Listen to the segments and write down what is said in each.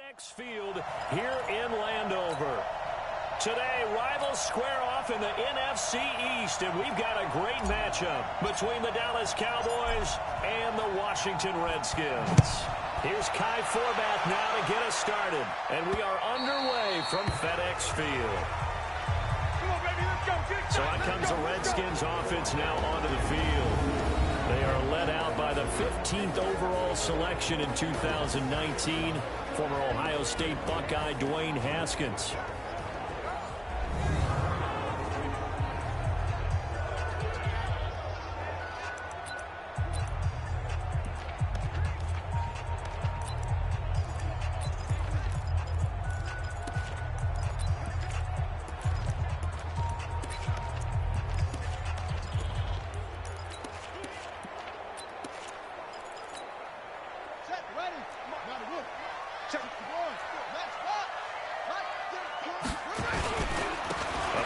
FedEx Field here in Landover. Today, rivals square off in the NFC East, and we've got a great matchup between the Dallas Cowboys and the Washington Redskins. Here's Kai Forbath now to get us started, and we are underway from FedEx Field. So out comes the Redskins offense now onto the field. They are led out by the 15th overall selection in 2019, former Ohio State Buckeye Dwayne Haskins.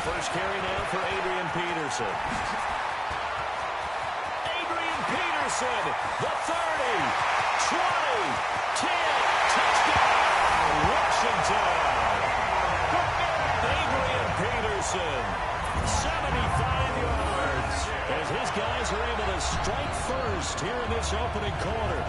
First carry now for Adrian Peterson. Adrian Peterson, the 30, 20, 10, touchdown, Washington. Adrian Peterson, 75 yards, as his guys are able to strike first here in this opening quarter.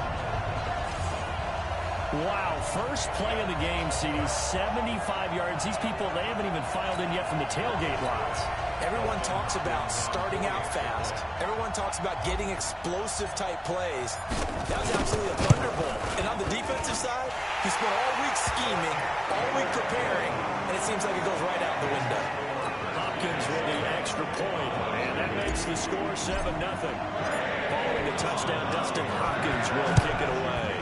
Wow, first play of the game, CD, 75 yards. These people, they haven't even filed in yet from the tailgate lines. Everyone talks about starting out fast. Everyone talks about getting explosive-type plays. That was absolutely a thunderbolt. And on the defensive side, he spent all week scheming, all week preparing, and it seems like it goes right out the window. Hopkins with the extra point, and that makes the score 7-0. Following the touchdown, Dustin Hopkins will kick it away.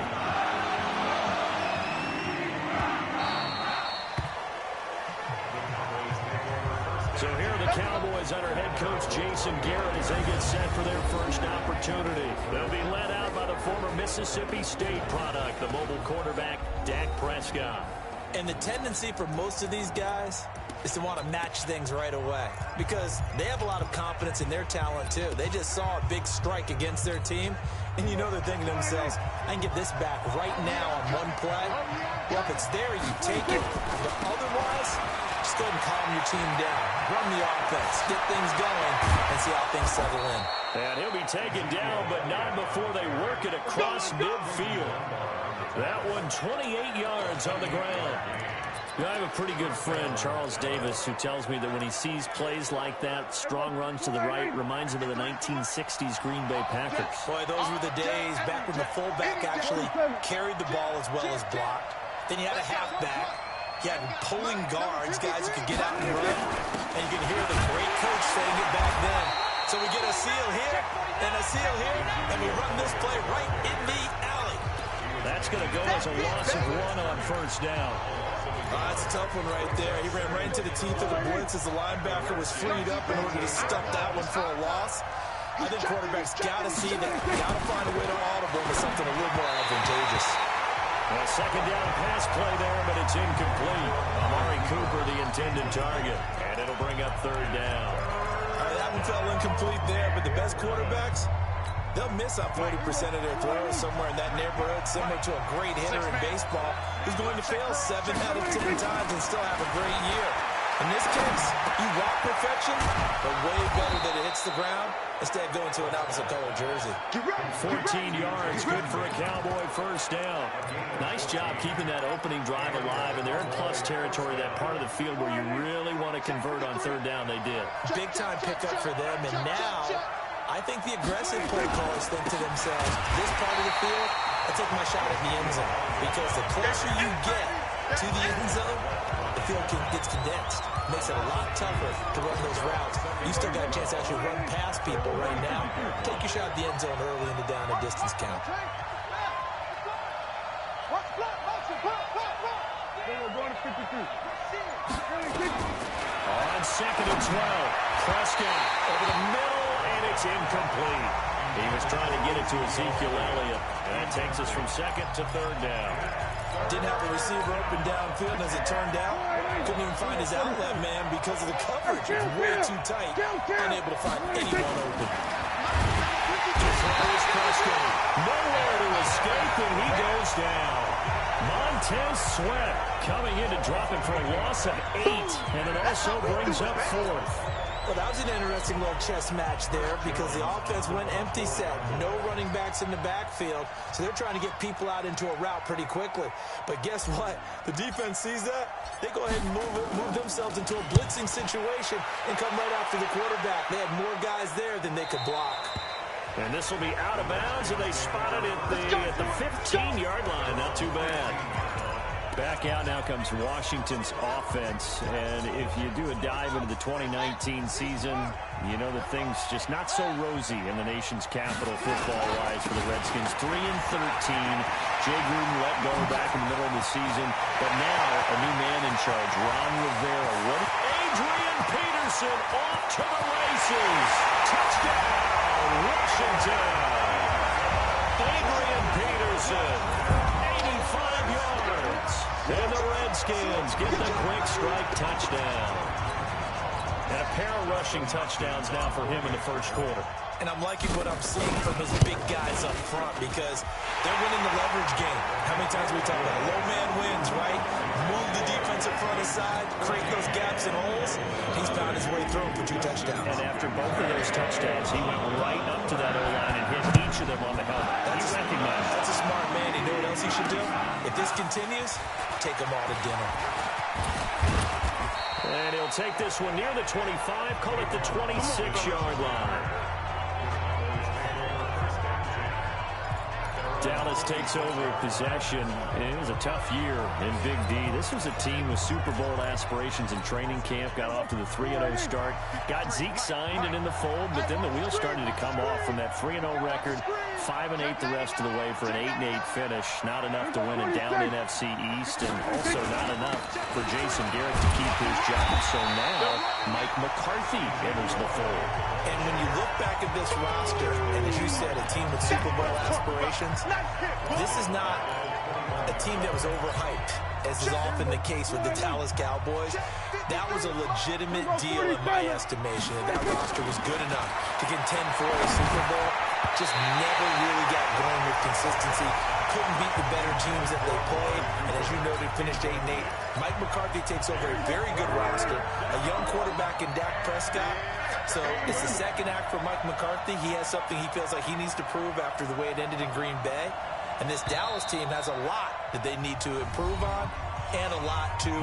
So here are the Cowboys under head coach Jason Garrett as they get set for their first opportunity. They'll be led out by the former Mississippi State product, the mobile quarterback, Dak Prescott. And the tendency for most of these guys is to want to match things right away because they have a lot of confidence in their talent too. They just saw a big strike against their team, and you know they're thinking to themselves, I can get this back right now on one play. Well, if it's there, you take it. But otherwise, just go ahead and calm your team down. Run the offense, get things going, and see how things settle in. And he'll be taken down, but not before they work it across midfield. That one 28 yards on the ground. I have a pretty good friend, Charles Davis, who tells me that when he sees plays like that, strong runs to the right, reminds him of the 1960s Green Bay Packers. Boy, those were the days back when the fullback actually carried the ball as well as blocked. Then you had a halfback. You had pulling guards, guys who could get out and run. And you can hear the great coach saying it back then. So we get a seal here and a seal here, and we run this play right in the alley. That's going to go as a loss of 1 on first down. That's a tough one right there. He ran right into the teeth of the blitz as the linebacker was freed up in order to stuff that one for a loss. I think quarterbacks got to see that. Got to find a way to audible with something a little more advantageous. A second down pass play there, but it's incomplete. Amari Cooper, the intended target, and it'll bring up third down. That one fell incomplete there, but the best quarterbacks, they'll miss on 40% of their throws somewhere in that neighborhood, similar to a great hitter in baseball who's going to fail 7 out of 10 times and still have a great year. In this case, you want perfection, but way better that it hits the ground instead of going to an opposite color jersey. 14 yards, good for a Cowboy first down. Nice job keeping that opening drive alive, and they're in plus territory, that part of the field where you really want to convert on third down. They did. Big-time pickup for them, and now I think the aggressive play callers think to themselves, this part of the field, I take my shot at the end zone, because the closer you get to the end zone, the field gets condensed. Makes it a lot tougher to run those routes. You still got a chance to actually run past people right now. Take your shot at the end zone early in the down and distance count. On second and 12, Prescott over the middle, and it's incomplete. He was trying to get it to Ezekiel Elliott, and that takes us from second to third down. Didn't have a receiver open downfield, and as it turned out, couldn't even find his outlet man because of the coverage. It was way too tight, unable to find anyone open. Prescott, nowhere to escape, and he goes down. Montez Sweat coming in to drop him for a loss of 8, and it also brings up 4th. Well, that was an interesting little chess match there because the offense went empty set. No running backs in the backfield, so they're trying to get people out into a route pretty quickly. But guess what? The defense sees that. They go ahead and move themselves into a blitzing situation and come right after the quarterback. They had more guys there than they could block. And this will be out of bounds, and they spotted it at the 15-yard line. Not too bad. Back out now comes Washington's offense, and if you do a dive into the 2019 season, you know that things just not so rosy in the nation's capital football-wise for the Redskins. 3-13. Jay Gruden let go back in the middle of the season, but now a new man in charge, Ron Rivera. Adrian Peterson off to the races. Touchdown, Washington. Adrian Peterson, 85 yards. And the Redskins get the quick strike touchdown. And a pair of rushing touchdowns now for him in the first quarter. And I'm liking what I'm seeing from his big guys up front because they're winning the leverage game. How many times we talk about it? Low man wins, right? Move the defensive front aside, create those gaps and holes. He's found his way through them for 2 touchdowns. And after both of those touchdowns, he went right up to that O-line and hit each of them on the helmet. He recognized it. That's a smart man. You know what else he should do? If this continues, take them all to dinner. And he'll take this one near the 25, call it the 26-yard line. Dallas takes over possession. It was a tough year in Big D. This was a team with Super Bowl aspirations in training camp. Got off to the 3-0 start. Got Zeke signed and in the fold, but then the wheels started to come off from that 3-0 record. 5-8 the rest of the way for an 8-8 finish. Not enough to win a down NFC East, and also not enough for Jason Garrett to keep his job. So now Mike McCarthy enters the fold. And when you look back at this roster, and as you said, a team with Super Bowl aspirations, this is not a team that was overhyped, as is often the case with the Dallas Cowboys. That was a legitimate deal in my estimation. And that roster was good enough to contend for a Super Bowl. Just never really got going with consistency. Couldn't beat the better teams that they played. And as you noted, finished 8-8. Mike McCarthy takes over a very good roster. A young quarterback in Dak Prescott. So it's the second act for Mike McCarthy. He has something he feels like he needs to prove after the way it ended in Green Bay. And this Dallas team has a lot that they need to improve on and a lot to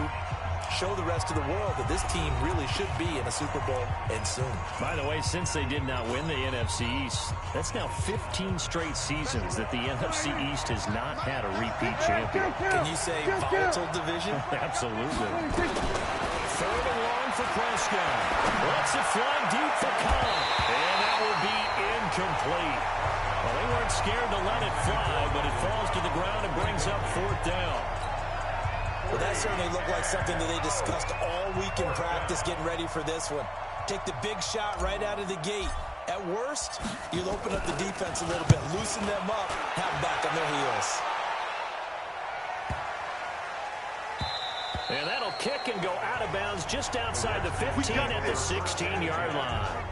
show the rest of the world that this team really should be in a Super Bowl and soon. By the way, since they did not win the NFC East, that's now 15 straight seasons that the NFC East has not had a repeat champion. Can you say volatile division? Absolutely. 3rd and long for Prescott. Lets it fly deep for Cobb. And that will be incomplete. Well, they weren't scared to let it fly, but it falls to the ground and brings up 4th down. Well, that certainly looked like something that they discussed all week in practice getting ready for this one. Take the big shot right out of the gate. At worst, you'll open up the defense a little bit, loosen them up, have them back on their heels. And that'll kick and go out of bounds just outside the 15 at the 16-yard line.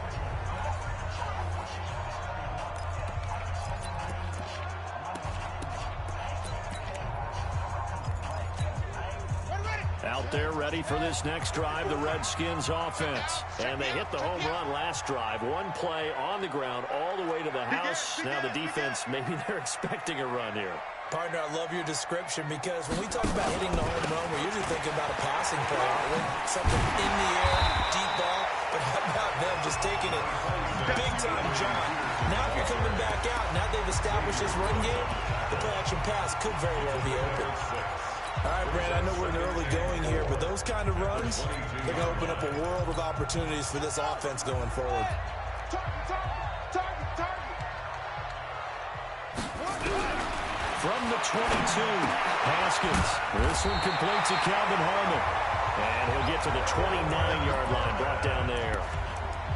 Out there ready for this next drive, the Redskins offense. And they hit the home run last drive. One play on the ground all the way to the house. Now the defense, maybe they're expecting a run here. Partner, I love your description because when we talk about hitting the home run, we're usually thinking about a passing play, aren't we? Something in the air, deep ball. But how about them just taking it big time, John? Now if you're coming back out, now they've established this run game, the play-action pass could very well be open. All right, Brad, I know we're in early going here, but those kind of runs, they're going to open up a world of opportunities for this offense going forward. From the 22, Haskins. This one completes to Calvin Harmon. And he'll get to the 29-yard line, brought down there.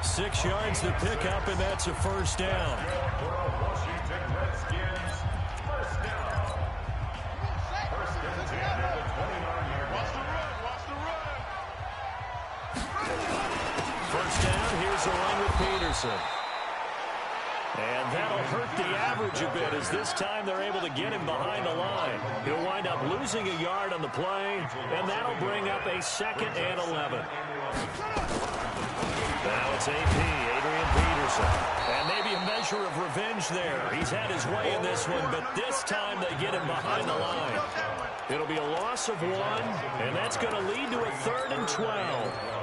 6 yards to pick up, and that's a 1st down. First down, here's the run with Peterson. And that'll hurt the average a bit as this time they're able to get him behind the line. He'll wind up losing a yard on the play, and that'll bring up a 2nd and 11. Now it's AP, Adrian Peterson. And maybe a measure of revenge there. He's had his way in this one, but this time they get him behind the line. It'll be a loss of 1, and that's going to lead to a 3rd and 12.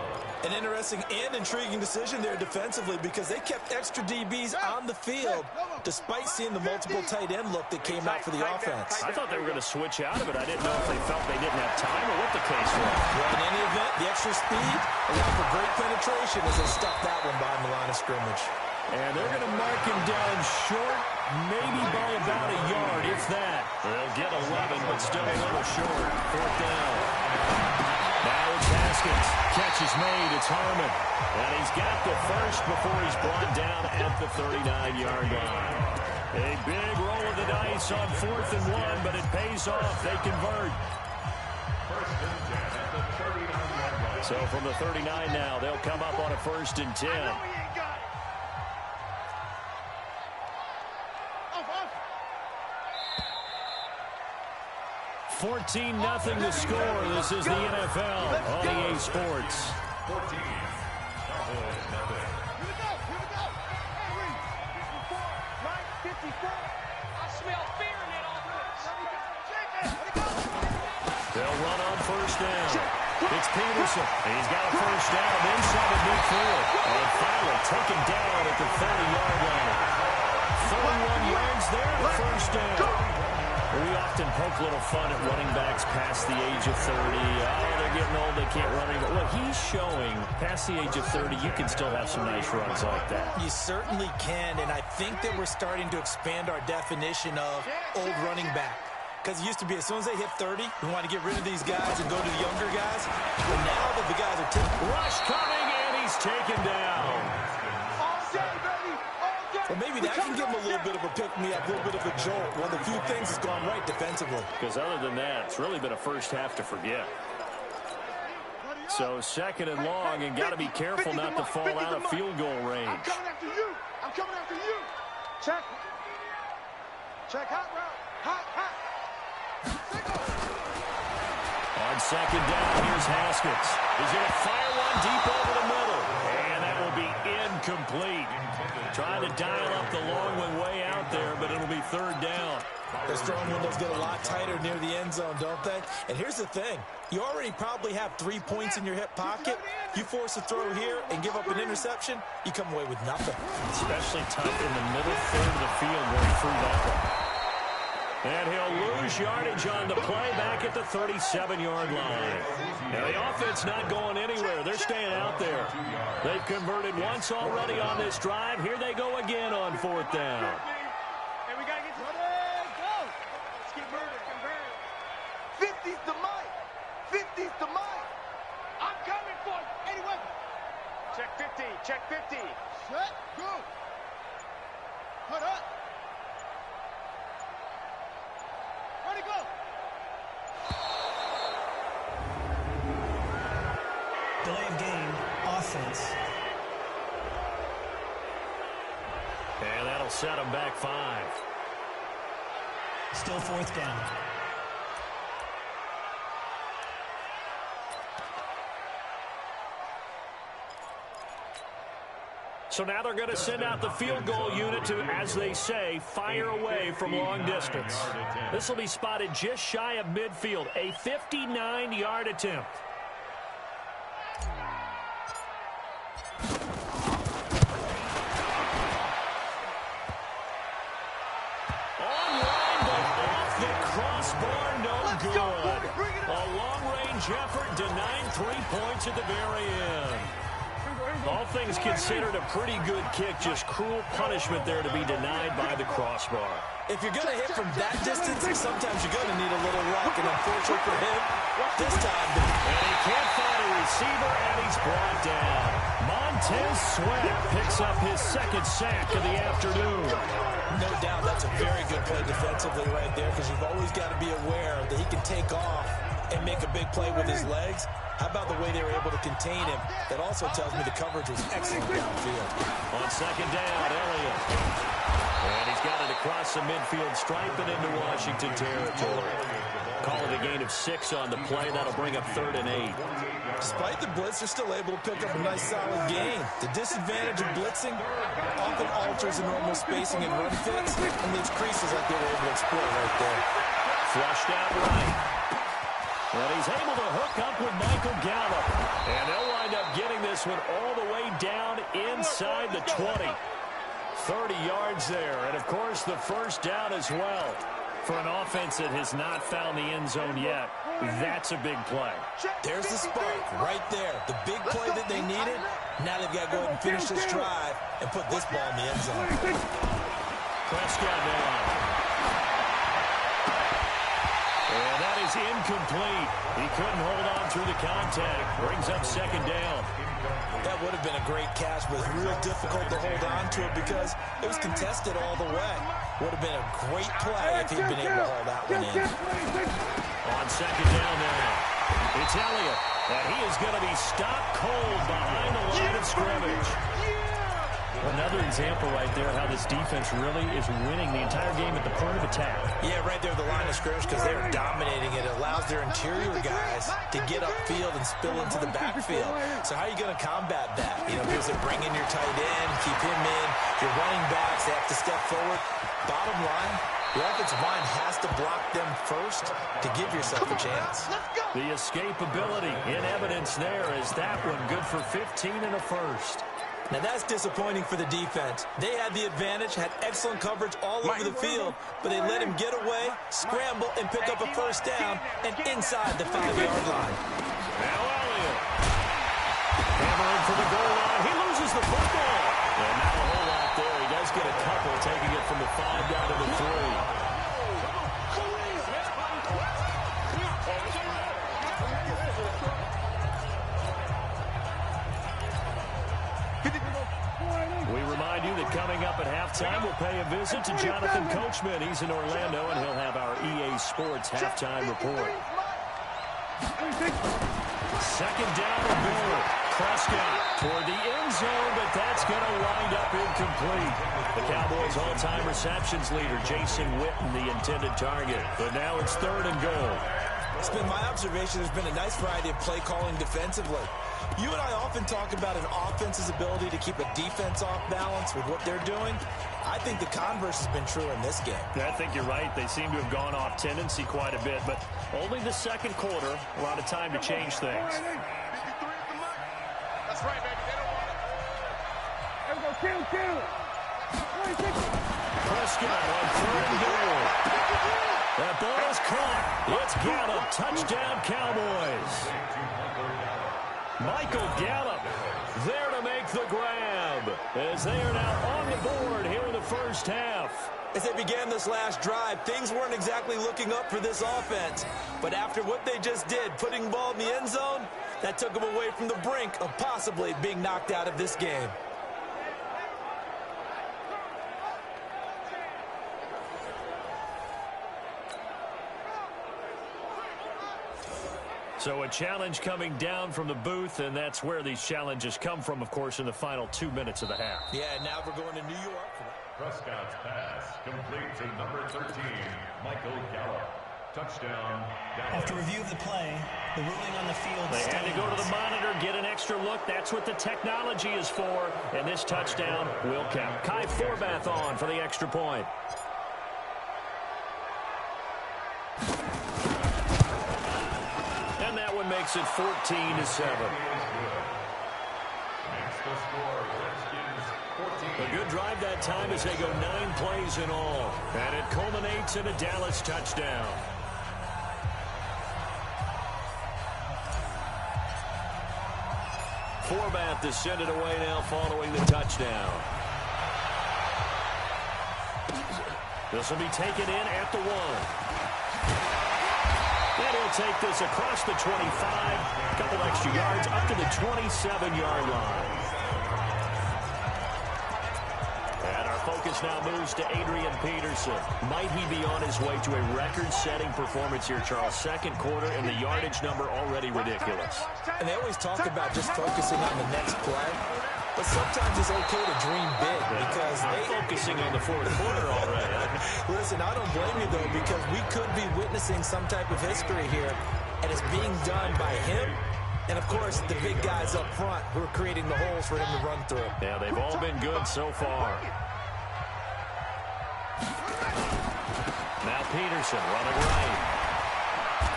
An interesting and intriguing decision there defensively because they kept extra DBs on the field despite seeing the multiple tight end look that came out for the offense. I thought they were going to switch out of it. I didn't know if they felt they didn't have time or what the case was. Well, in any event, the extra speed allowed for great penetration as they stuffed that one behind the line of scrimmage. And they're going to mark him down short, maybe by about a yard, if that. They'll get 11, but still a little short. 4th down. Now it's Haskins. Catch is made. It's Harmon. And he's got the first before he's brought down at the 39-yard line. A big roll of the dice on 4th and 1, but it pays off. They convert. So from the 39 now, they'll come up on a 1st and 10. 14-0 to score. This is the NFL on EA Sports. 14. They'll run on 1st down. It's Peterson. He's got a 1st down inside of midfield. And finally taken down at the 30-yard line. 31 yards there, the 1st down. We often poke a little fun at running backs past the age of 30. Oh, they're getting old, they can't run anymore. Well, he's showing past the age of 30, you can still have some nice runs like that. You certainly can, and I think that we're starting to expand our definition of old running back. Because it used to be as soon as they hit 30, we want to get rid of these guys and go to the younger guys. But now that the guys are taking... Rush coming, and he's taken down. Well, maybe that can give him a little bit of a pick-me-up, a little bit of a jolt. One of the few things that's gone right defensively. Because other than that, it's really been a first half to forget. So 2nd and long, and got to be careful not to fall out of field goal range. I'm coming after you. I'm coming after you. Check. Check hot route. Hot. On 2nd down, here's Haskins. He's going to fire one deep over the middle. And that will be incomplete. Trying to dial up the long one way out there, but it'll be 3rd down. Those throwing windows get a lot tighter near the end zone, don't they? And here's the thing. You already probably have 3 points in your hip pocket. You force a throw here and give up an interception, you come away with nothing. Especially tough in the middle 3rd of the field going through that one. And he'll lose yardage on the play back at the 37-yard line. Now, the offense not going anywhere. They're staying out there. They've converted once already on this drive. Here they go again on 4th down. And we got to get to go. Let's keep moving. 50's the mic. 50's the mic. I'm coming for you. Anyway. Check 50. Check 50. Set. Go. Put up. Ready, go. Delay of game, offense. And that'll set them back 5. Still 4th down. So now they're going to send out the field goal unit to, as they say, fire away from long distance. This will be spotted just shy of midfield, a 59-yard attempt. Online, but off the crossbar, no good. A long-range effort denying 3 points at the very end. All things considered, a pretty good kick, just cruel punishment there to be denied by the crossbar. If you're going to hit from that distance, sometimes you're going to need a little luck, and unfortunately for him, this time... And he can't find a receiver, and he's brought down. Montez Sweat picks up his 2nd sack of the afternoon. No doubt that's a very good play defensively right there, because you've always got to be aware that he can take off and make a big play with his legs. How about the way they were able to contain him? That also tells me the coverage was excellent downfield. On second down, Elliott. And he's got it across the midfield stripe and into Washington territory. Call it a gain of 6 on the play. That'll bring up 3rd and 8. Despite the blitz, they're still able to pick up a nice solid gain. The disadvantage of blitzing often alters the normal spacing and run fits and leaves creases like they were able to exploit right there. Flushed out right. And he's able to hook up with Michael Gallup. And they'll wind up getting this one all the way down inside the 20. 30 yards there. And, of course, the first down as well. For an offense that has not found the end zone yet, that's a big play. There's the spark right there. The big play that they needed. Now they've got to go ahead and finish this drive and put this ball in the end zone. Prescott down. And that is incomplete. He couldn't hold on through the contact. Brings up second down. That would have been a great catch, but it was real difficult to hold on to it because it was contested all the way. Would have been a great play if he'd been able to haul that one in. On second down now, it's Elliott. And he is going to be stopped cold behind the line of scrimmage. Another example right there how this defense really is winning the entire game at the point of attack. Yeah, right there at the line of scrimmage because they're dominating it. It allows their interior guys to get upfield and spill into the backfield. So how are you going to combat that? You know, because they bring in your tight end, keep him in. Your running backs, they have to step forward. Bottom line, the offensive line has to block them first to give yourself a chance. The escapability in evidence there is that one good for 15 and a first. Now that's disappointing for the defense. They had the advantage, had excellent coverage all over the field, but they let him get away, scramble, and pick up a first down, and inside the 5-yard line. Now Elliott. Hammering for the goal line. He loses the football. And not a whole lot there. He does get a couple, taking it from the 5 down to the 3. We remind you that coming up at halftime, we'll pay a visit to Jonathan Coachman. He's in Orlando, and he'll have our EA Sports halftime report. Second down and goal. Prescott toward the end zone, but that's going to wind up incomplete. The Cowboys' all-time receptions leader, Jason Witten, the intended target. But now it's 3rd and goal. It's been my observation there's been a nice variety of play calling defensively. You and I often talk about an offense's ability to keep a defense off balance with what they're doing. I think the converse has been true in this game. I think you're right. They seem to have gone off tendency quite a bit, but only the second quarter, a lot of time to change things. That's right, baby. They don't want it. There we go. Kill. Prescott on 3rd and goal. That ball is caught. It's Gallup. Touchdown, Cowboys. Michael Gallup there to make the grab as they are now on the board here in the first half. As they began this last drive, things weren't exactly looking up for this offense. But after what they just did, putting the ball in the end zone, that took them away from the brink of possibly being knocked out of this game. So a challenge coming down from the booth, and that's where these challenges come from, of course, in the final 2 minutes of the half. Yeah, now we're going to New York. Prescott's pass complete to number 13, Michael Gallup. Touchdown, Dallas. After review of the play, the ruling on the field They had to go to the stands. monitor, get an extra look. That's what the technology is for, and this touchdown will count. Kai Forbath on for the extra point. And that one makes it 14-7. A good drive that time as they go 9 plays in all. And it culminates in a Dallas touchdown. Forbath is sent it away now following the touchdown. This will be taken in at the 1. And he'll take this across the 25. A couple extra yards up to the 27-yard line. And our focus focus now moves to Adrian Peterson. Might he be on his way to a record-setting performance here, Charles? Second quarter, and the yardage number already ridiculous. And they always talk about just focusing on the next play. But sometimes it's okay to dream big because they're focusing on the fourth quarter already. Listen, I don't blame you, though, because we could be witnessing some type of history here, and it's being done by him and, of course, the big guys up front who are creating the holes for him to run through. Yeah, they've all been good so far. Now Peterson running right.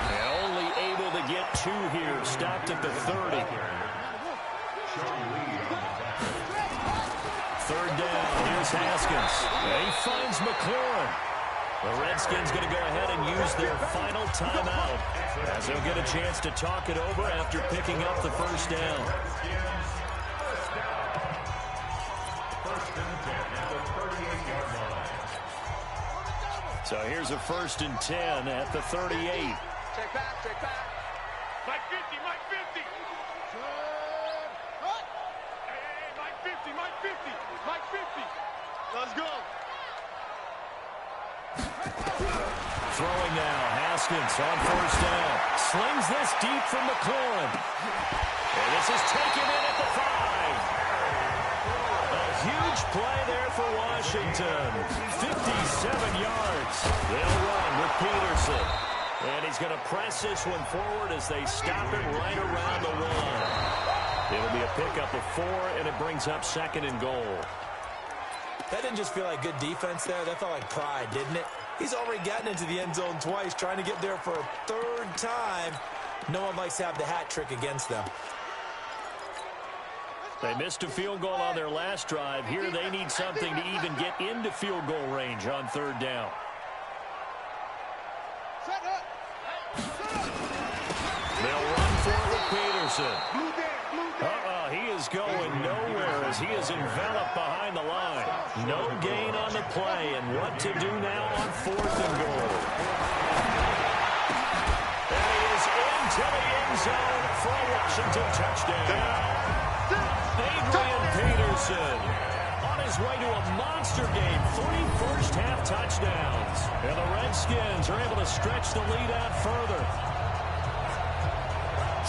And only able to get two here. Stopped at the 30. Third down, here's Haskins. He finds McLaurin. The Redskins going to go ahead and use their final timeout as they'll get a chance to talk it over after picking up the first down. So here's a 1st and 10 at the 38. Check back, check back. Mike 50, Mike 50. Hey, Mike 50, Mike 50, Mike 50. Let's go. Throwing now, Haskins on 1st down. Slings this deep from McLaurin. And this is taken in at the 5. A huge play there for Washington. 57 yards. They'll run with Peterson. And he's going to press this one forward as they stop it right around the 1. It'll be a pickup of 4, and it brings up 2nd and goal. That didn't just feel like good defense there. That felt like pride, didn't it? He's already gotten into the end zone twice, trying to get there for a 3rd time. No one likes to have the hat trick against them. They missed a field goal on their last drive. Here they need something to even get into field goal range on 3rd down. They'll run for it with Peterson. He is going nowhere as he is enveloped behind the line. No gain on the play, and what to do now on 4th and goal. And he is into the end zone for a Washington touchdown. Adrian Peterson on his way to a monster game. 3 first-half touchdowns. And the Redskins are able to stretch the lead out further.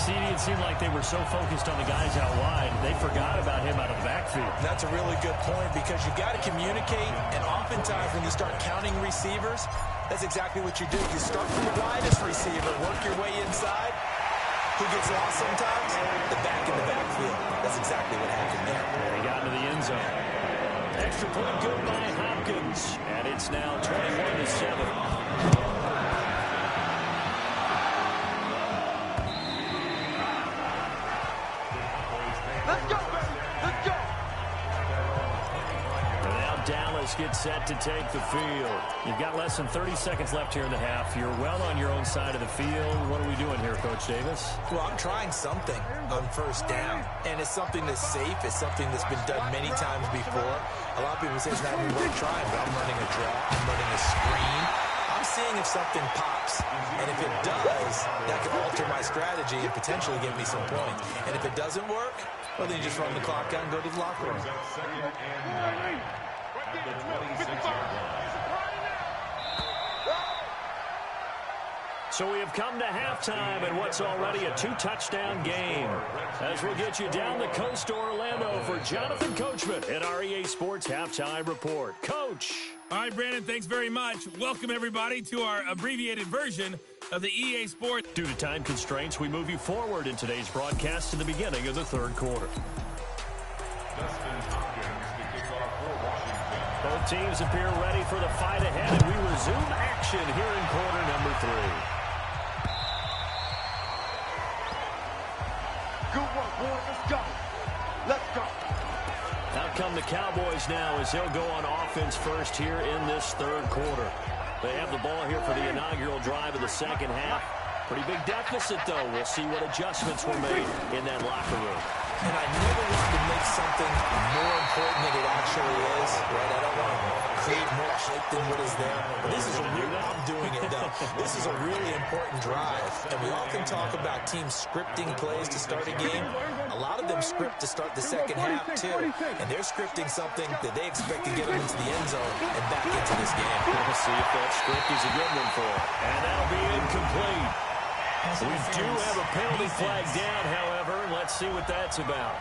See, it seemed like they were so focused on the guys out wide, they forgot about him out of the backfield. That's a really good point because you've got to communicate, and oftentimes when you start counting receivers, that's exactly what you do. You start from the widest receiver, work your way inside. Who gets lost sometimes? The back in the backfield. That's exactly what happened there. And he got into the end zone. Extra point good by Hopkins, and it's now 21-7. Let's go, baby. Let's go. And now Dallas gets set to take the field. You've got less than 30 seconds left here in the half. You're well on your own side of the field. What are we doing here, Coach Davis? Well, I'm trying something on 1st down, and it's something that's safe. It's something that's been done many times before. A lot of people say it's not even worth trying, but I'm running a draw. I'm running a screen. I'm seeing if something pops, and if it does, that could alter my strategy and potentially give me some points. And if it doesn't work, well, then you just run the clock out and go to the locker room. So we have come to halftime in what's already a 2-touchdown game. As we'll get you down the coast to Orlando for Jonathan Coachman at our EA Sports Halftime Report. Coach. All right, Brandon, thanks very much. Welcome, everybody, to our abbreviated version of the EA Sports. Due to time constraints, we move you forward in today's broadcast to the beginning of the 3rd quarter. Both teams appear ready for the fight ahead, and we resume action here in quarter number 3. Good work, boys. Let's go. Let's go. Out come the Cowboys now as they'll go on offense first here in this 3rd quarter. They have the ball here for the inaugural drive of the 2nd half. Pretty big deficit, though. We'll see what adjustments were made in that locker room. and I never want to make something more important than it actually is, right? I don't want to create more hype than what is there. But this is a real, I'm doing it, though. This is a really important drive, and we often talk about teams scripting plays to start a game. A lot of them script to start the second half, too, and they're scripting something that they expect to get them into the end zone and back into this game. We'll see if that script is a good one for them. And that'll be incomplete. We do have a penalty flag down, however. Let's see what that's about.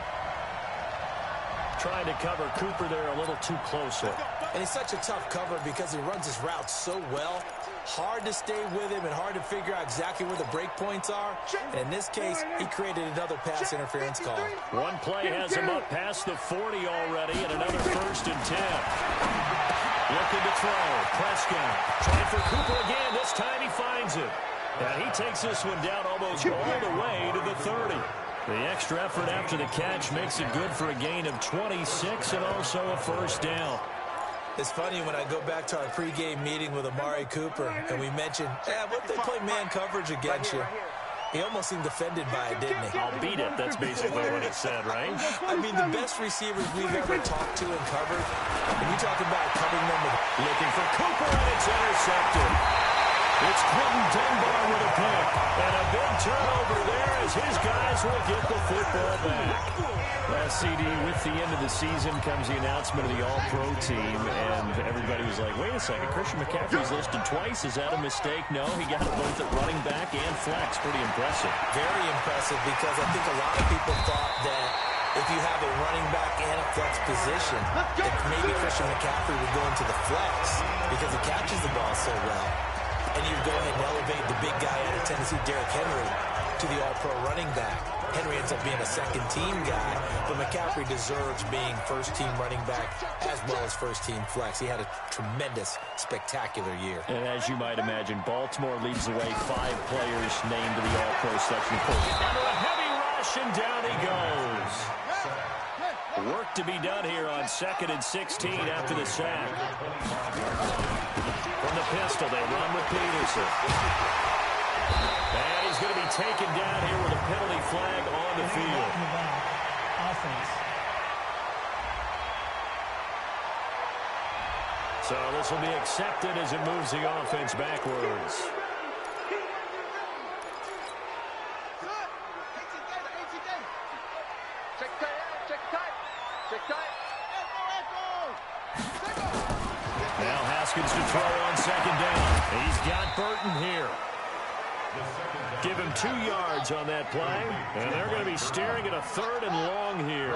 Trying to cover Cooper there a little too close. And he's such a tough cover because he runs his route so well. Hard to stay with him and hard to figure out exactly where the break points are. And in this case, he created another pass interference call. One play has him up past the 40 already, and another 1st and 10. Looking to throw. Prescott trying for Cooper again. This time he finds it. And he takes this one down almost all the way to the 30. The extra effort after the catch makes it good for a gain of 26 and also a 1st down. It's funny when I go back to our pregame meeting with Amari Cooper and we mentioned, what if they play man coverage against you? He almost seemed offended by it, didn't he? I'll beat it. That's basically what he said, right? I mean, the best receivers we've ever talked to and covered, and you talk about covering them with... Looking for Cooper, and it's intercepted. It's Quentin Dunbar with a pick. And a big turnover there as his guys will get the football back. CD, with the end of the season comes the announcement of the All-Pro team, and everybody was like, wait a second, Christian McCaffrey's listed twice. Is that a mistake? No, he got it both at running back and flex. Pretty impressive. Very impressive, because I think a lot of people thought that if you have a running back and a flex position, that maybe Christian McCaffrey would go into the flex because he catches the ball so well. And you go ahead and elevate the big guy out of Tennessee, Derrick Henry, to the All-Pro running back. Henry ends up being a second-team guy, but McCaffrey deserves being first-team running back as well as first-team flex. He had a tremendous, spectacular year. And as you might imagine, Baltimore leads the way. 5 players named to the All-Pro selection. Under a heavy rush, and down he goes. Work to be done here on 2nd and 16 after the sack. From the pistol, they run with Peterson. And he's going to be taken down here with a penalty flag on the field. So this will be accepted as it moves the offense backwards. Now Haskins to throw on 2nd down. He's got Burton here. Give him 2 yards on that play, and they're going to be staring at a 3rd and long here.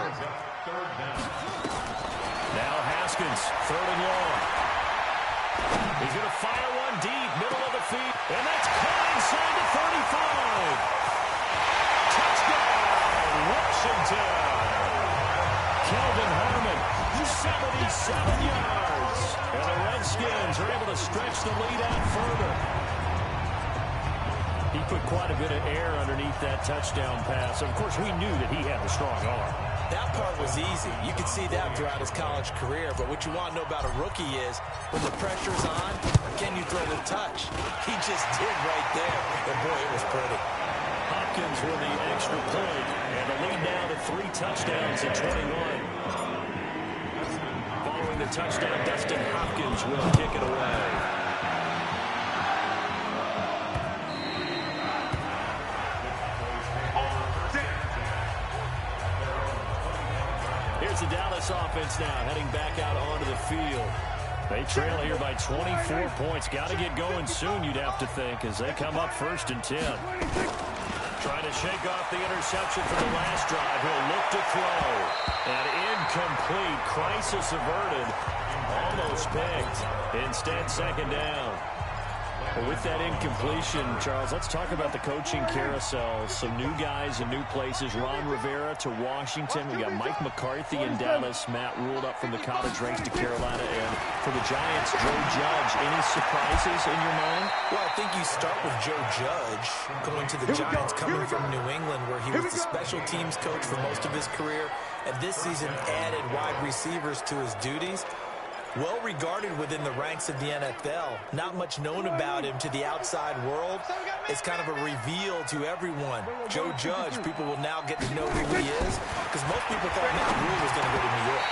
Now Haskins, 3rd and long. He's going to fire one deep, middle of the field, and that's caught inside the 35. Touchdown, Washington. Kelvin Harmon, 77 yards. And the Redskins are able to stretch the lead out further. He put quite a bit of air underneath that touchdown pass. Of course, we knew that he had a strong arm. That part was easy. You could see that throughout his college career. But what you want to know about a rookie is when the pressure's on, can you throw the touch? He just did right there. And boy, it was pretty. Hopkins with the extra point. And the lead now to 3 touchdowns at 21. Following the touchdown, Dustin Hopkins will kick it away. Here's the Dallas offense now, heading back out onto the field. They trail here by 24 points. Got to get going soon, you'd have to think, as they come up 1st and 10. Trying to shake off the interception from the last drive. He'll look to throw. And incomplete. Crisis averted. Almost picked. Instead, 2nd down. Well, with that incompletion, Charles, let's talk about the coaching carousel. Some new guys in new places. Ron Rivera to Washington. We got Mike McCarthy in Dallas. Matt ruled up from the college ranks to Carolina. And for the Giants, Joe Judge. Any surprises in your mind? Well, I think you start with Joe Judge going to the Giants, coming from New England, where he was the special teams coach for most of his career. And this season added wide receivers to his duties. well regarded within the ranks of the NFL. Not much known about him to the outside world. It's kind of a reveal to everyone. Joe Judge, people will now get to know who he is, because most people thought Matt Rule was going to go to New York.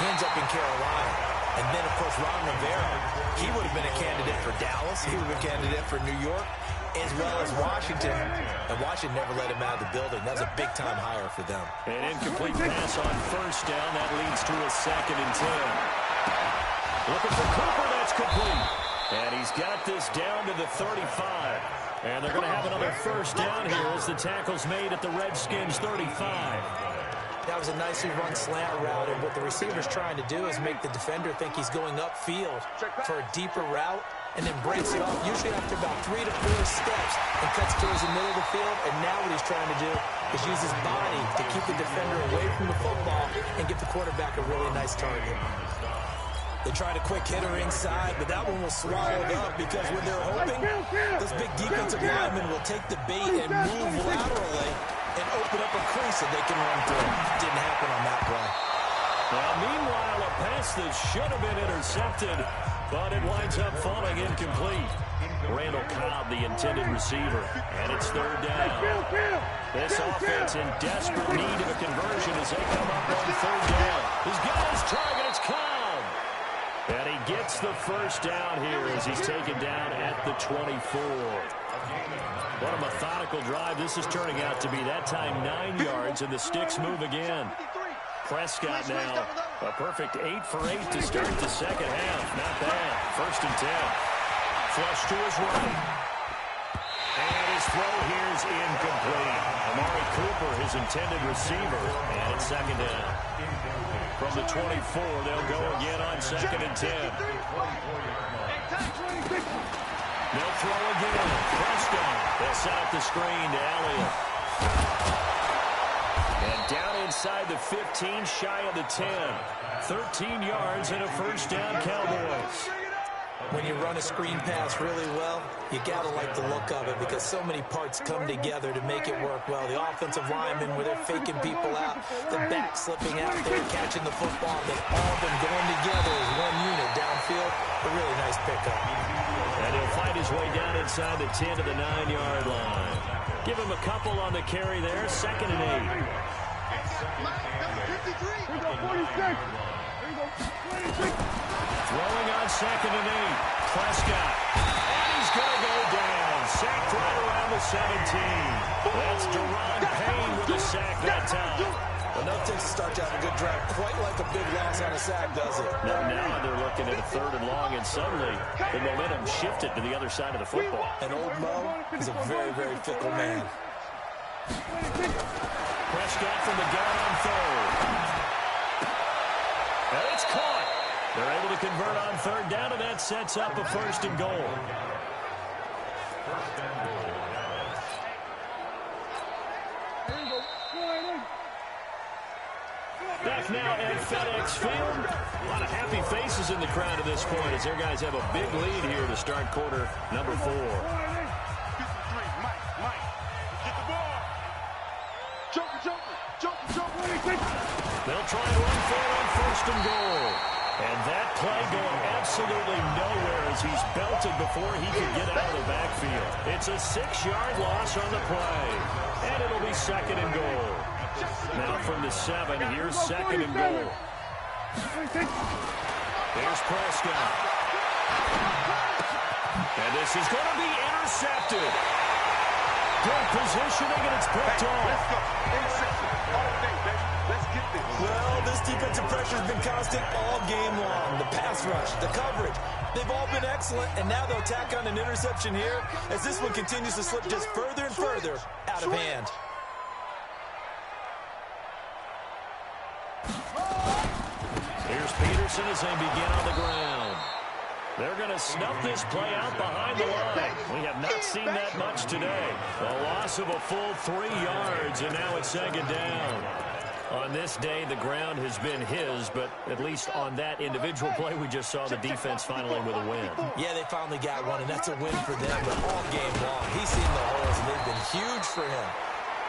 He ends up in Carolina. And then, of course, Ron Rivera, he would have been a candidate for Dallas. He would have been a candidate for New York, as well as Washington. And Washington never let him out of the building. That was a big-time hire for them. An incomplete pass on first down. That leads to a 2nd and 10. Looking for Cooper. That's complete. And he's got this down to the 35. And they're going to have another first down here as the tackle's made at the Redskins' 35. That was a nicely run slant route, and what the receiver's trying to do is make the defender think he's going upfield for a deeper route, and then breaks it off, usually after about 3 to 4 steps, and cuts towards the middle of the field. And now what he's trying to do is use his body to keep the defender away from the football and give the quarterback a really nice target. They tried a quick hitter inside, but that one was swallowed up because when they're hoping, this big defensive lineman will take the bait and move laterally and open up a crease that they can run through. Didn't happen on that play. Well, meanwhile, a pass that should have been intercepted, but it winds up falling incomplete. Randall Cobb, the intended receiver, and it's 3rd down. This offense in desperate need of a conversion as they come up on 3rd down. He's got his target. It's Cobb. And he gets the first down here as he's taken down at the 24. What a methodical drive this is turning out to be. That time 9 yards, and the sticks move again. Prescott now, a perfect 8 for 8 to start the second half. Not bad. 1st and 10. Flush to his right. And his throw here is incomplete. Amari Cooper, his intended receiver, and it's 2nd down. From the 24, they'll go again on 2nd and 10. They'll throw again. Prescott. They'll set up the screen to Elliott. And down inside the 15, shy of the 10. 13 yards and a first down, Cowboys. When you run a screen pass really well, you got to like the look of it because so many parts come together to make it work well. The offensive linemen, where they're faking people out, the back slipping out there, catching the football. They've all been going together as one unit downfield. A really nice pickup. And he'll find his way down inside the 10 to the 9-yard line. Give him a couple on the carry there. 2nd and 8. Here we go, 46. Here we go, 26. Throwing on 2nd and 8. Prescott. And he's going to go down. Sacked right around the 17. That's Deron Payne with a sack that time. Well, no takes to start to have a good drive. Quite like a big loss on a sack, does it? Now they're looking at a 3rd and long, and suddenly the momentum shifted to the other side of the football. And old Mo is a very, very fickle man. Prescott from the gun on 3rd. And it's caught. They're able to convert on 3rd down, and that sets up a 1st and goal. Back now at FedEx Field. A lot of happy faces in the crowd at this point as their guys have a big lead here to start quarter number 4. They'll try and run for it on 1st and goal. And that play going absolutely nowhere as he's belted before he could get out of the backfield. It's a 6-yard loss on the play. And it'll be 2nd and goal. Now from the 7, here's 2nd and goal. There's Prescott. And this is going to be intercepted. Good positioning, and it's picked off. Let's go. Interception. All day, baby. Let's get this. Well, this defensive pressure has been constant all game long. The pass rush, the coverage, they've all been excellent, and now they'll tack on an interception here as this one continues to slip just further and further out of hand. Here's Peterson as they begin on the ground. They're going to snuff this play out behind the line. We have not seen that much today. A loss of a full 3 yards, and now it's 2nd down. On this day, the ground has been his, but at least on that individual play, we just saw the defense finally with a win. Yeah, they finally got one, and that's a win for them, but all game long, he's seen the holes, and they've been huge for him.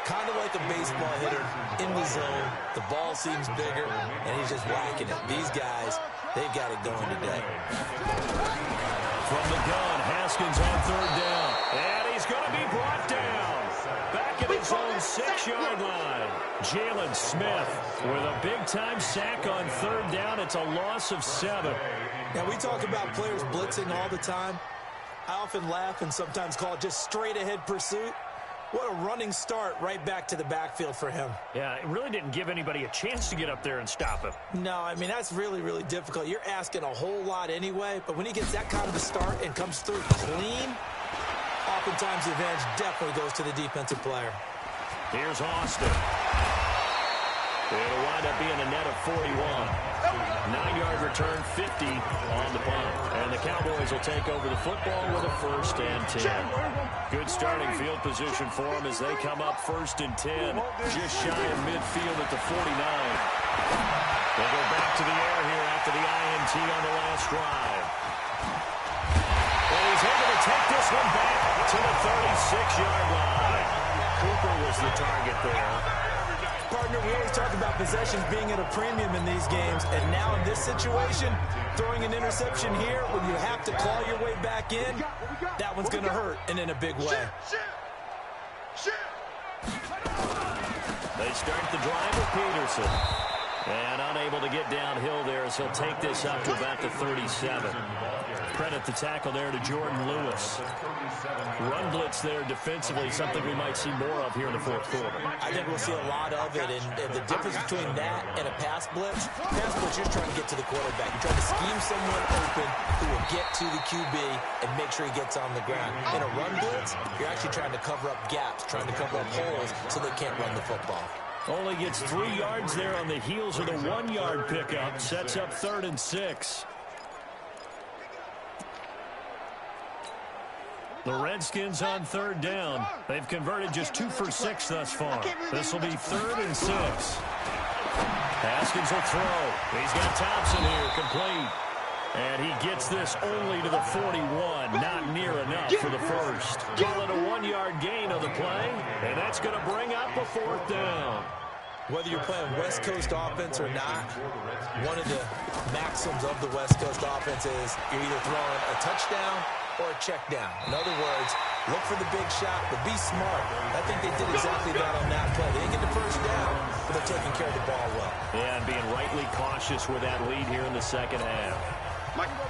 Kind of like a baseball hitter in the zone. The ball seems bigger, and he's just whacking it. These guys, They've got it going today. From the gun, Haskins on third down. And he's going to be brought down. Back at his own 6-yard line. Jalen Smith with a big-time sack on third down. It's a loss of 7. Now, we talk about players blitzing all the time. I often laugh and sometimes call it just straight-ahead pursuit. What a running start right back to the backfield for him. Yeah, it really didn't give anybody a chance to get up there and stop him. No, I mean, that's really, really difficult. You're asking a whole lot anyway, but when he gets that kind of a start and comes through clean, oftentimes the advantage definitely goes to the defensive player. Here's Austin. It'll wind up being a net of 41. 9-yard return, 50 on the punt. And the Cowboys will take over the football with a 1st and 10. Good starting field position for them as they come up 1st and 10. Just shy of midfield at the 49. They'll go back to the air here after the INT on the last drive. And he's able to take this one back to the 36-yard line. Cooper was the target there. Partner, we always talk about possessions being at a premium in these games, and now in this situation, throwing an interception here when you have to claw your way back in, that one's going to hurt, and in a big way. They start the drive with Peterson. And unable to get downhill there as he'll take this up to about the 37. Credit the tackle there to Jordan Lewis. Run blitz there defensively, something we might see more of here in the fourth quarter. I think we'll see a lot of it, and the difference between that and a pass blitz, you're trying to get to the quarterback. You're trying to scheme someone open who will get to the QB and make sure he gets on the ground. In a run blitz, you're actually trying to cover up gaps, trying to cover up holes so they can't run the football. Only gets 3 yards there on the heels of the 1-yard pickup. Sets up 3rd and 6. The Redskins on 3rd down. They've converted just 2 for 6 thus far. This will be 3rd and 6. Haskins will throw. He's got Thompson here, complete. And he gets this only to the 41. Not near enough for the first. Call it a 1-yard gain on the play. And that's going to bring up a 4th down. Whether you're playing West Coast offense or not, one of the maxims of the West Coast offense is you're either throwing a touchdown or a check down. In other words, look for the big shot, but be smart. I think they did exactly that on that play. They didn't get the first down, but they're taking care of the ball well. Yeah, and being rightly cautious with that lead here in the second half.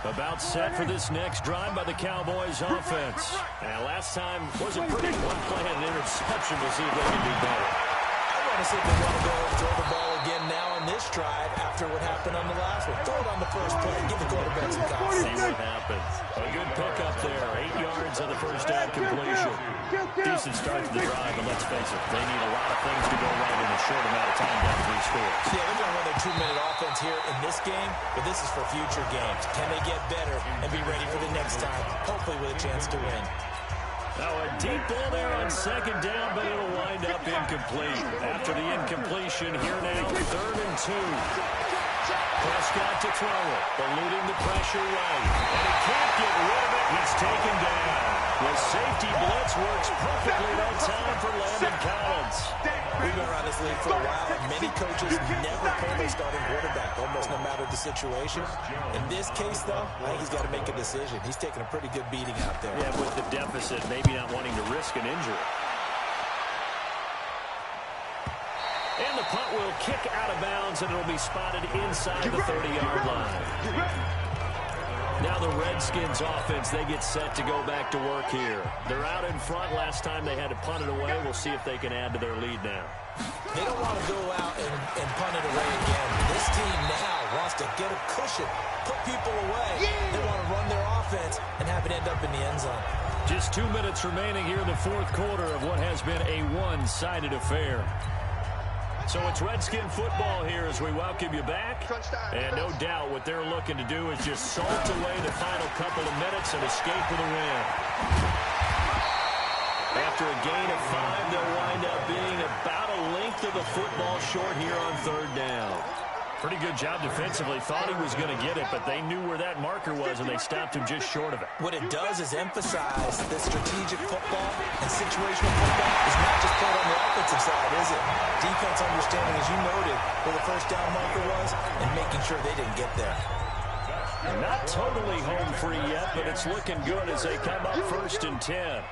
About set for this next drive by the Cowboys offense. And last time was a pretty one-planned interception. We'll see if they can do better. I want to see if they want to go throw the ball again now on this drive after what happened on the last one. Throw it on the first play. Give the quarterback some confidence. See what happens. A good pickup there. 8 yards on the first down completion. Decent start to the drive, but let's face it, they need a lot of things to go right in a short amount of time down 3 scores. Yeah, they're going to run their 2-minute offense here in this game, but this is for future games. Can they get better and be ready for the next time, hopefully with a chance to win? Now a deep ball there on 2nd down, but it'll wind up incomplete. After the incompletion, here now, 3rd and 2. Prescott to throw it, eluding the pressure right. And he can't get rid of it. He's taken down. The safety blitz works perfectly that time for Landon Collins. We've been around this league for a while, and many coaches never pull their starting quarterback, almost no matter the situation. In this case, though, I think he's got to make a decision. He's taking a pretty good beating out there. Yeah, with the deficit, maybe not wanting to risk an injury. And the punt will kick out of bounds, and it'll be spotted inside the 30-yard line. Now the Redskins offense, they get set to go back to work here. They're out in front. Last time they had to punt it away. We'll see if they can add to their lead now. They don't want to go out and punt it away again. This team now wants to get a cushion, put people away. They want to run their offense and have it end up in the end zone. Just 2 minutes remaining here in the fourth quarter of what has been a one-sided affair. So it's Redskin football here as we welcome you back. And no doubt what they're looking to do is just salt away the final couple of minutes and escape with a win. After a gain of 5, they'll wind up being about a length of the football short here on 3rd down. Pretty good job defensively. Thought he was going to get it, but they knew where that marker was, and they stopped him just short of it. What it does is emphasize that strategic football and situational football is not just played on the offensive side, is it? Defense understanding, as you noted, where the first down marker was and making sure they didn't get there. Not totally home free yet, but it's looking good as they come up 1st and 10.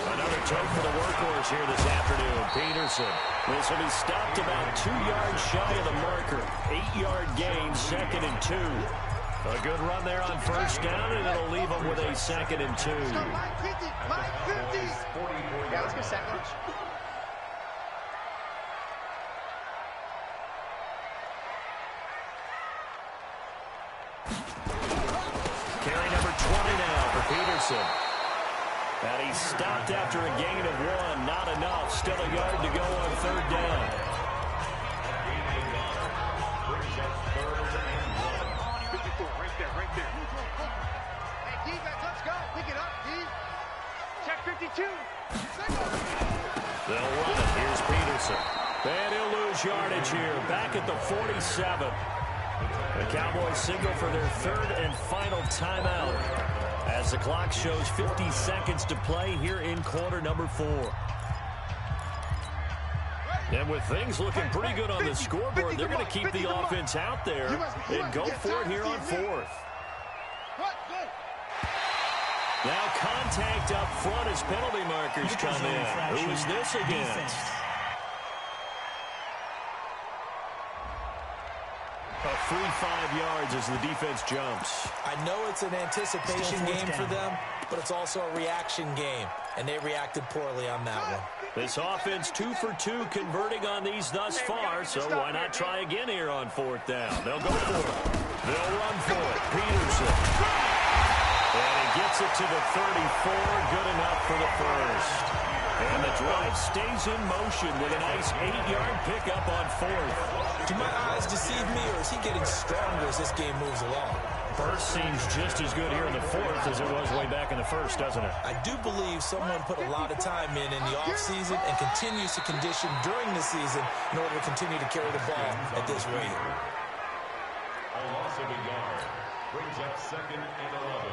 Another toe for the workhorse here this afternoon, Peterson. This will be stopped about 2 yards shy of the marker. 8-yard gain, 2nd and 2. A good run there on 1st down, and it'll leave them with a 2nd and 2. Mike 50, Mike 50. Yeah, let's go second. Carry number 20 now for Peterson. And he's stopped after a gain of 1. Not enough. Still a yard to go on 3rd down. Right there. Hey, defense, let's go. Pick it up, D. Check 52. They'll run it. Here's Peterson. And he'll lose yardage here. Back at the 47. The Cowboys signal for their 3rd and final timeout as the clock shows 50 seconds to play here in quarter number 4. And with things looking pretty good on the scoreboard, they're going to keep the offense out there and go for it here on 4th. Now contact up front as penalty markers come in. Who is this against? A free 5 yards as the defense jumps. I know it's an anticipation game for them, but it's also a reaction game, and they reacted poorly on that one. This offense 2 for 2 converting on these thus far, so why not try again here on 4th down? They'll go for it. They'll run for it. Peterson. And he gets it to the 34. Good enough for the 1st. And the drive stays in motion with a nice 8-yard pickup on 4th. Do my eyes deceive me, or is he getting stronger as this game moves along? First seems just as good here in the 4th as it was way back in the 1st, doesn't it? I do believe someone put a lot of time in the offseason and continues to condition during the season in order to continue to carry the ball at this rate. A loss of a yard brings up 2nd and 11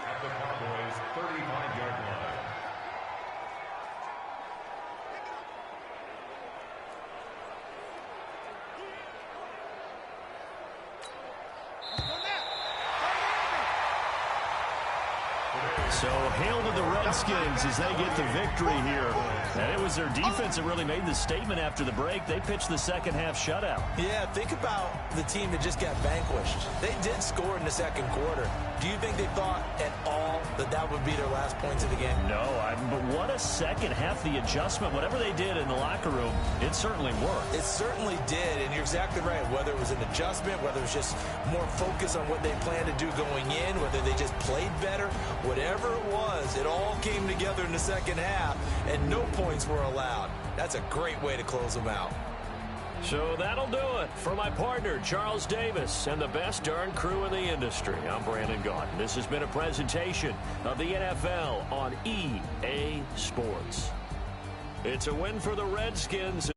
at the Cowboys' 35-yard line. So hail to the Redskins as they get the victory here. And it was their defense that really made the statement after the break. They pitched the second half shutout. Yeah, think about the team that just got vanquished. They did score in the 2nd quarter. Do you think they thought at all that that would be their last points of the game? No, but what a second half. The adjustment, whatever they did in the locker room, it certainly worked. It certainly did, and you're exactly right. Whether it was an adjustment, whether it was just more focus on what they planned to do going in, whether they just played better, whatever it was, it all came together in the 2nd half, and no points were allowed. That's a great way to close them out. So that'll do it for my partner, Charles Davis, and the best darn crew in the industry. I'm Brandon Gaudin. This has been a presentation of the NFL on EA Sports. It's a win for the Redskins.